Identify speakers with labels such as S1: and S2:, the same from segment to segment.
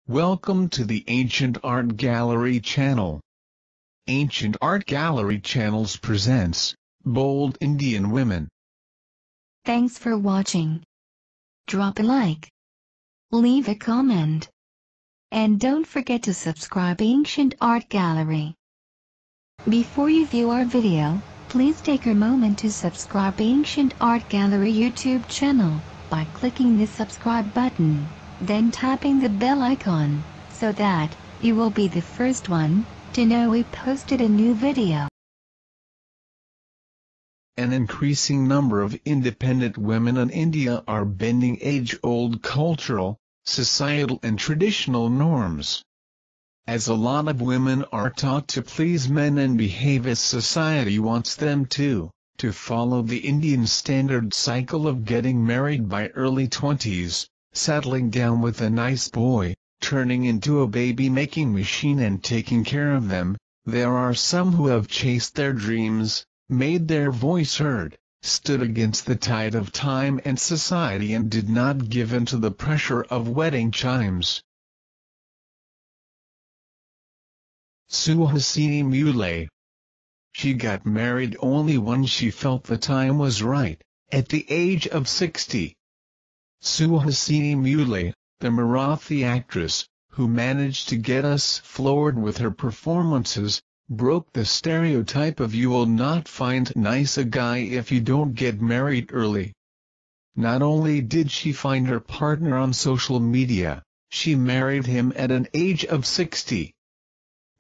S1: Welcome to the Ancient Art Gallery channel. Ancient Art Gallery channels presents Bold Indian Women.
S2: Thanks for watching. Drop a like, leave a comment, and don't forget to subscribe Ancient Art Gallery. Before you view our video, please take a moment to subscribe Ancient Art Gallery YouTube channel by clicking the subscribe button, then tapping the bell icon, so that you will be the first one to know we posted a new video.
S1: An increasing number of independent women in India are bending age-old cultural, societal and traditional norms. As a lot of women are taught to please men and behave as society wants them to follow the Indian standard cycle of getting married by early 20s, settling down with a nice boy, turning into a baby-making machine and taking care of them, there are some who have chased their dreams, made their voice heard, stood against the tide of time and society and did not give in to the pressure of wedding chimes. Suhasini Mule. She got married only when she felt the time was right, at the age of 60. Suhasini Mule, the Marathi actress, who managed to get us floored with her performances, broke the stereotype of you will not find nice a guy if you don't get married early. Not only did she find her partner on social media, she married him at an age of 60.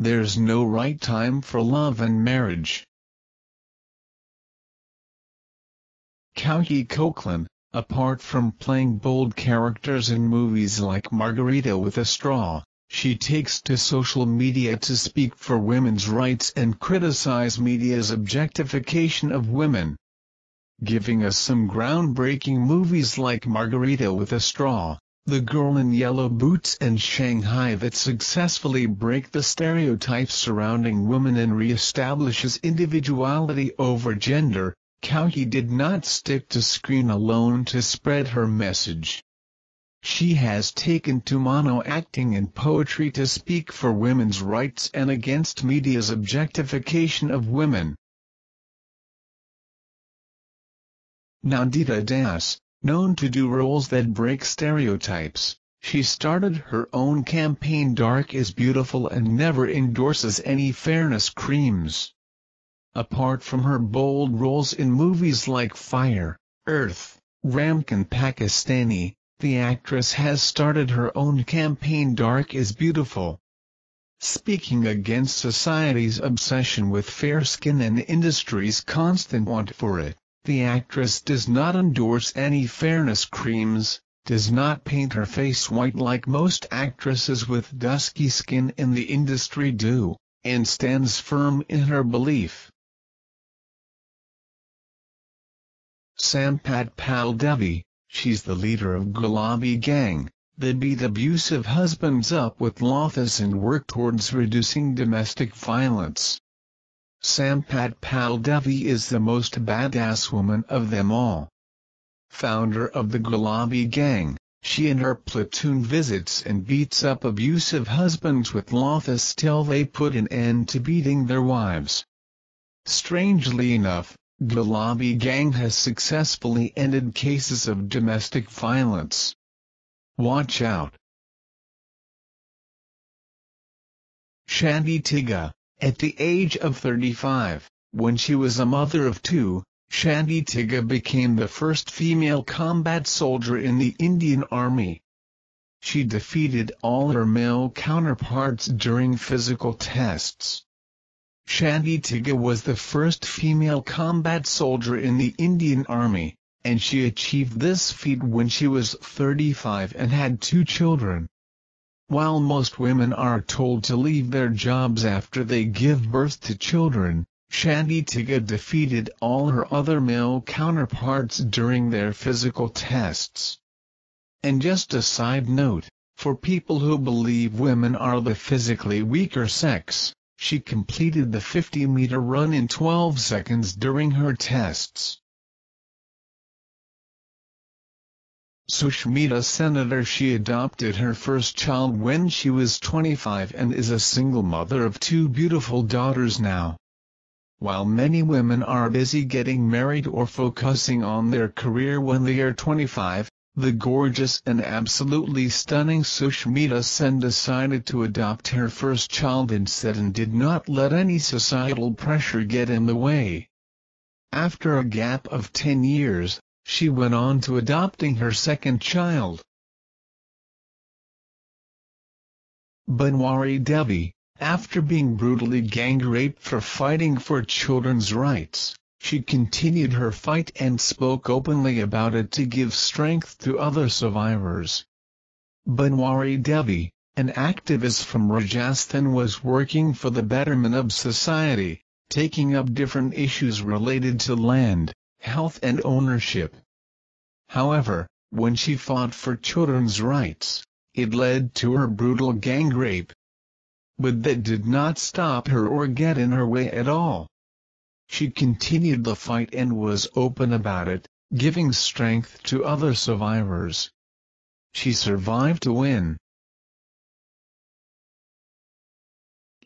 S1: There's no right time for love and marriage. Kauki Cochran, apart from playing bold characters in movies like Margarita with a Straw, she takes to social media to speak for women's rights and criticize media's objectification of women. Giving us some groundbreaking movies like Margarita with a Straw, The Girl in Yellow Boots and Shanghai that successfully break the stereotypes surrounding women and re-establishes individuality over gender, Kauki did not stick to screen alone to spread her message. She has taken to mono acting and poetry to speak for women's rights and against media's objectification of women. Nandita Das, known to do roles that break stereotypes, she started her own campaign Dark is Beautiful and never endorses any fairness creams. Apart from her bold roles in movies like Fire, Earth, Ramkin Pakistani, the actress has started her own campaign Dark is Beautiful. Speaking against society's obsession with fair skin and the industry's constant want for it, the actress does not endorse any fairness creams, does not paint her face white like most actresses with dusky skin in the industry do, and stands firm in her belief. Sampath Pal Devi, she's the leader of Gulabi Gang, that beat abusive husbands up with lothas and work towards reducing domestic violence. Sampath Pal Devi is the most badass woman of them all. Founder of the Gulabi Gang, she and her platoon visits and beats up abusive husbands with lothas till they put an end to beating their wives. Strangely enough, Gulabi Gang has successfully ended cases of domestic violence. Watch out. Shanti Tiga. At the age of 35, when she was a mother of two, Shanti Tiga became the first female combat soldier in the Indian Army. She defeated all her male counterparts during physical tests. Shanti Tiga was the first female combat soldier in the Indian Army, and she achieved this feat when she was 35 and had 2 children. While most women are told to leave their jobs after they give birth to children, Shanti Tiga defeated all her other male counterparts during their physical tests. And just a side note, for people who believe women are the physically weaker sex, she completed the 50-meter run in 12 seconds during her tests. Sushmita Senator. She adopted her first child when she was 25 and is a single mother of 2 beautiful daughters now. While many women are busy getting married or focusing on their career when they are 25, the gorgeous and absolutely stunning Sushmita Sen decided to adopt her first child instead and did not let any societal pressure get in the way. After a gap of 10 years, she went on to adopting her second child. Banwari Devi, after being brutally gang-raped for fighting for children's rights, she continued her fight and spoke openly about it to give strength to other survivors. Banwari Devi, an activist from Rajasthan, was working for the betterment of society, taking up different issues related to land, health and ownership. However, when she fought for children's rights, it led to her brutal gang rape. But that did not stop her or get in her way at all. She continued the fight and was open about it, giving strength to other survivors. She survived to win.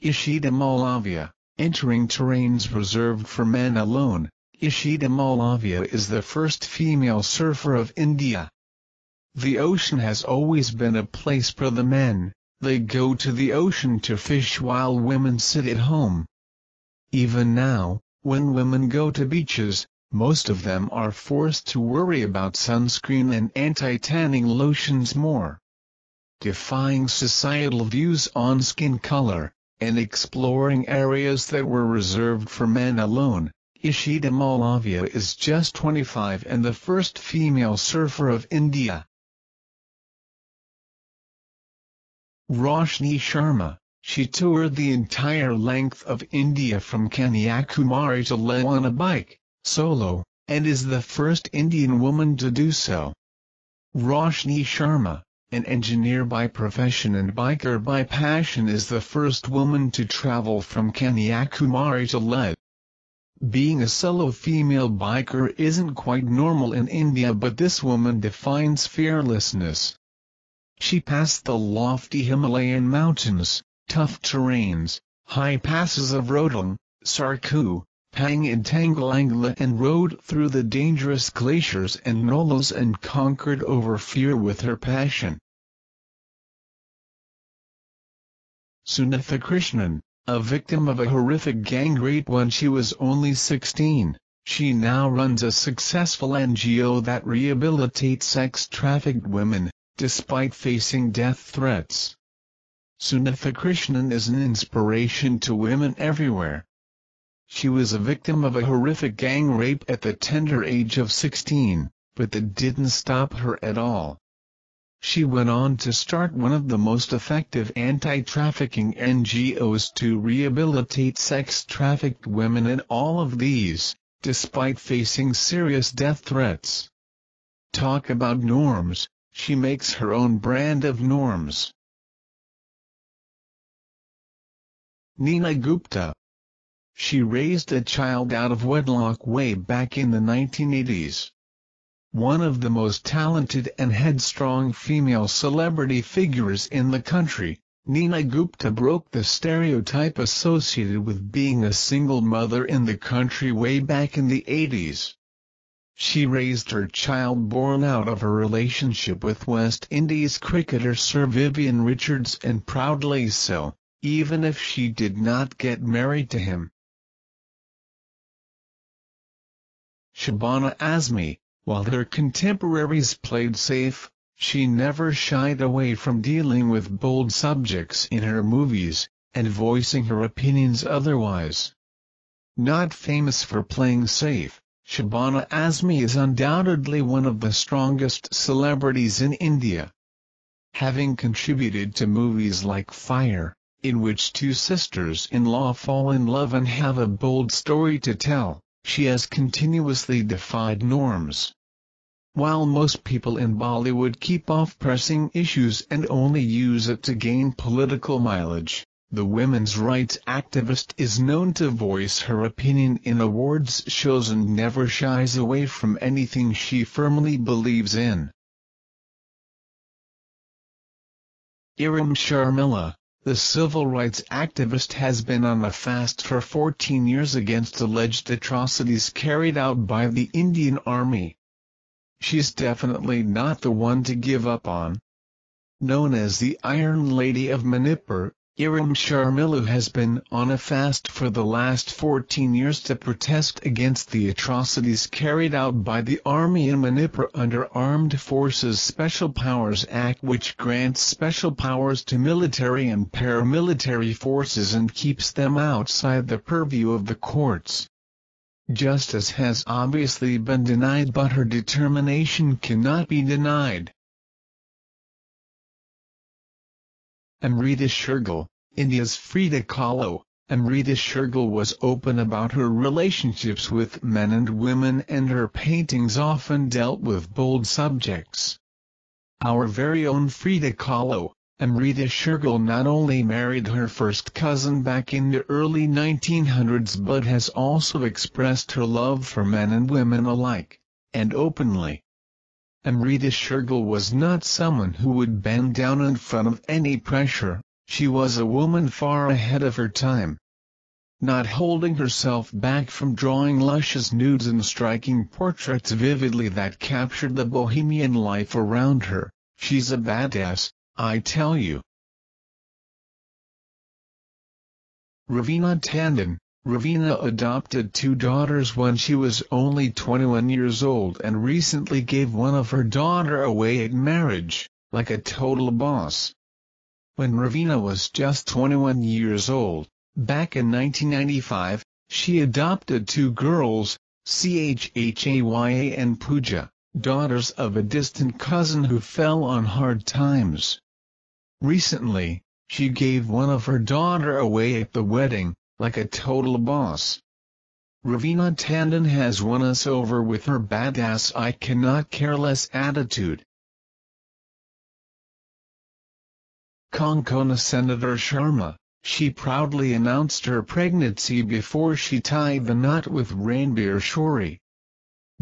S1: Ishita Malavia, entering terrains reserved for men alone. Ishita Malavia is the first female surfer of India. The ocean has always been a place for the men. They go to the ocean to fish while women sit at home. Even now, when women go to beaches, most of them are forced to worry about sunscreen and anti-tanning lotions more. Defying societal views on skin color, and exploring areas that were reserved for men alone, Ishita Malavia is just 25 and the first female surfer of India. Roshni Sharma, she toured the entire length of India from Kanyakumari to Leh on a bike, solo, and is the first Indian woman to do so. Roshni Sharma, an engineer by profession and biker by passion, is the first woman to travel from Kanyakumari to Leh. Being a solo female biker isn't quite normal in India, but this woman defines fearlessness. She passed the lofty Himalayan mountains, tough terrains, high passes of Rohtang, Sarku, Pang and Tangalangla, and rode through the dangerous glaciers and nolas and conquered over fear with her passion. Sunitha Krishnan, a victim of a horrific gang rape when she was only 16, she now runs a successful NGO that rehabilitates sex-trafficked women, despite facing death threats. Sunitha Krishnan is an inspiration to women everywhere. She was a victim of a horrific gang rape at the tender age of 16, but that didn't stop her at all. She went on to start one of the most effective anti-trafficking NGOs to rehabilitate sex-trafficked women, and all of these, despite facing serious death threats. Talk about norms, she makes her own brand of norms. Neena Gupta. She raised a child out of wedlock way back in the 1980s. One of the most talented and headstrong female celebrity figures in the country, Neena Gupta broke the stereotype associated with being a single mother in the country way back in the 80s. She raised her child born out of her relationship with West Indies cricketer Sir Vivian Richards, and proudly so, even if she did not get married to him. Shabana Azmi, while her contemporaries played safe, she never shied away from dealing with bold subjects in her movies, and voicing her opinions otherwise. Not famous for playing safe, Shabana Azmi is undoubtedly one of the strongest celebrities in India. Having contributed to movies like Fire, in which two sisters-in-law fall in love and have a bold story to tell, she has continuously defied norms. While most people in Bollywood keep off pressing issues and only use it to gain political mileage, the women's rights activist is known to voice her opinion in awards shows and never shies away from anything she firmly believes in. Iram Sharmila, the civil rights activist, has been on a fast for 14 years against alleged atrocities carried out by the Indian Army. She's definitely not the one to give up on. Known as the Iron Lady of Manipur, Iram Sharmila has been on a fast for the last 14 years to protest against the atrocities carried out by the Army in Manipur under Armed Forces Special Powers Act, which grants special powers to military and paramilitary forces and keeps them outside the purview of the courts. Justice has obviously been denied, but her determination cannot be denied. Amrita Shergill, India's Frida Kahlo. Amrita Shergill was open about her relationships with men and women, and her paintings often dealt with bold subjects. Our very own Frida Kahlo, Amrita Shergill, not only married her first cousin back in the early 1900s but has also expressed her love for men and women alike, and openly. Amrita Shergill was not someone who would bend down in front of any pressure. She was a woman far ahead of her time, not holding herself back from drawing luscious nudes and striking portraits vividly that captured the bohemian life around her. She's a badass, I tell you. Raveena Tandon. Raveena adopted 2 daughters when she was only 21 years old and recently gave one of her daughter away at marriage, like a total boss. When Raveena was just 21 years old, back in 1995, she adopted 2 girls, Chhaya and Pooja, daughters of a distant cousin who fell on hard times. Recently, she gave one of her daughter away at the wedding, like a total boss. Raveena Tandon has won us over with her badass I cannot care less attitude. Konkona Senator Sharma. She proudly announced her pregnancy before she tied the knot with Ranbir Shori.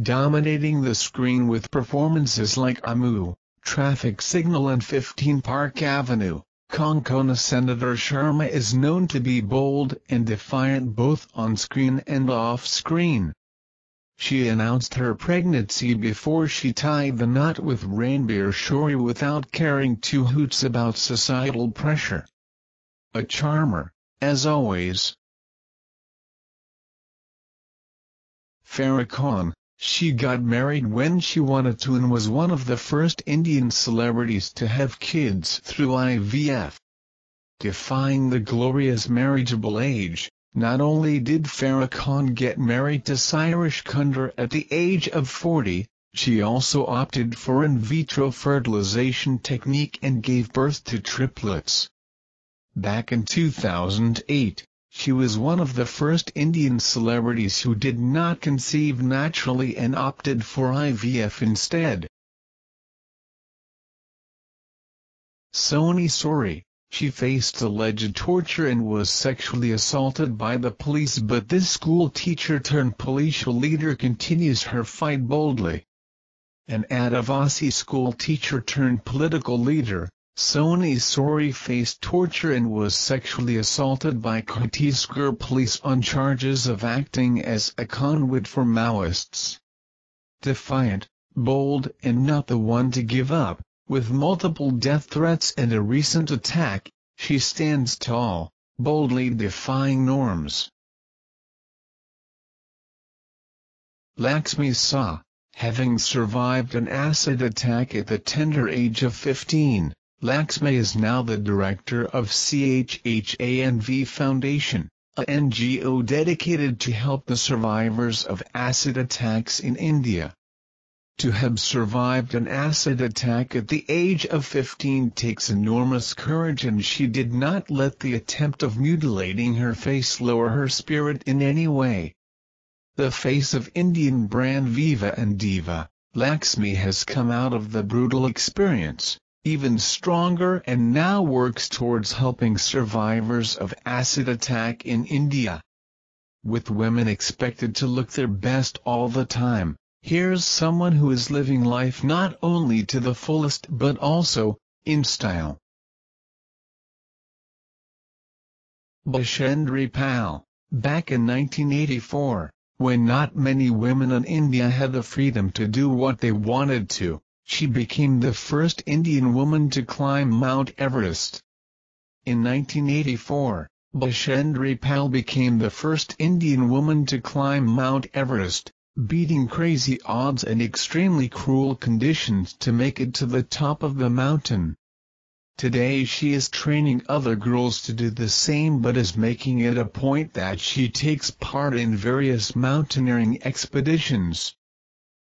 S1: Dominating the screen with performances like Amu, Traffic Signal and 15 Park Avenue, Konkona Senator Sharma is known to be bold and defiant both on-screen and off-screen. She announced her pregnancy before she tied the knot with Ranbir Shori without caring 2 hoots about societal pressure. A charmer, as always. Farah Khan. She got married when she wanted to and was one of the first Indian celebrities to have kids through IVF. Defying the glorious marriageable age, not only did Farah Khan get married to Sirish Kundra at the age of 40, she also opted for in vitro fertilization technique and gave birth to triplets. Back in 2008, she was one of the first Indian celebrities who did not conceive naturally and opted for IVF instead. Soni Sori. She faced alleged torture and was sexually assaulted by the police, but this school teacher turned political leader continues her fight boldly. An Adivasi school teacher turned political leader, Soni Sori faced torture and was sexually assaulted by Chhattisgarh police on charges of acting as a conduit for Maoists. Defiant, bold and not the one to give up, with multiple death threats and a recent attack, she stands tall, boldly defying norms. Laxmi Saw. Having survived an acid attack at the tender age of 15, Laxmi is now the director of CHHANV Foundation, a NGO dedicated to help the survivors of acid attacks in India. To have survived an acid attack at the age of 15 takes enormous courage, and she did not let the attempt of mutilating her face lower her spirit in any way. The face of Indian brand Viva and Diva, Laxmi has come out of the brutal experience, even stronger, and now works towards helping survivors of acid attack in India. With women expected to look their best all the time, here's someone who is living life not only to the fullest but also in style. Bashendri Pal. Back in 1984, when not many women in India had the freedom to do what they wanted to, she became the first Indian woman to climb Mount Everest. In 1984, Bashendri Pal became the first Indian woman to climb Mount Everest, beating crazy odds and extremely cruel conditions to make it to the top of the mountain. Today she is training other girls to do the same, but is making it a point that she takes part in various mountaineering expeditions.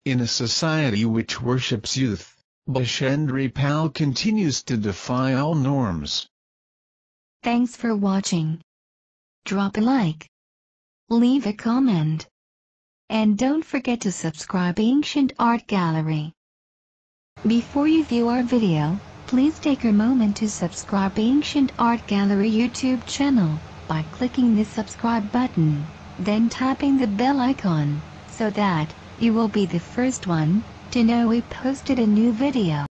S1: In a society which worships youth, Bashendri Pal continues to defy all norms.
S2: Thanks for watching. Drop a like. Leave a comment. And don't forget to subscribe Ancient Art Gallery. Before you view our video, please take a moment to subscribe Ancient Art Gallery YouTube channel by clicking the subscribe button, then tapping the bell icon, so that you will be the first one to know we posted a new video.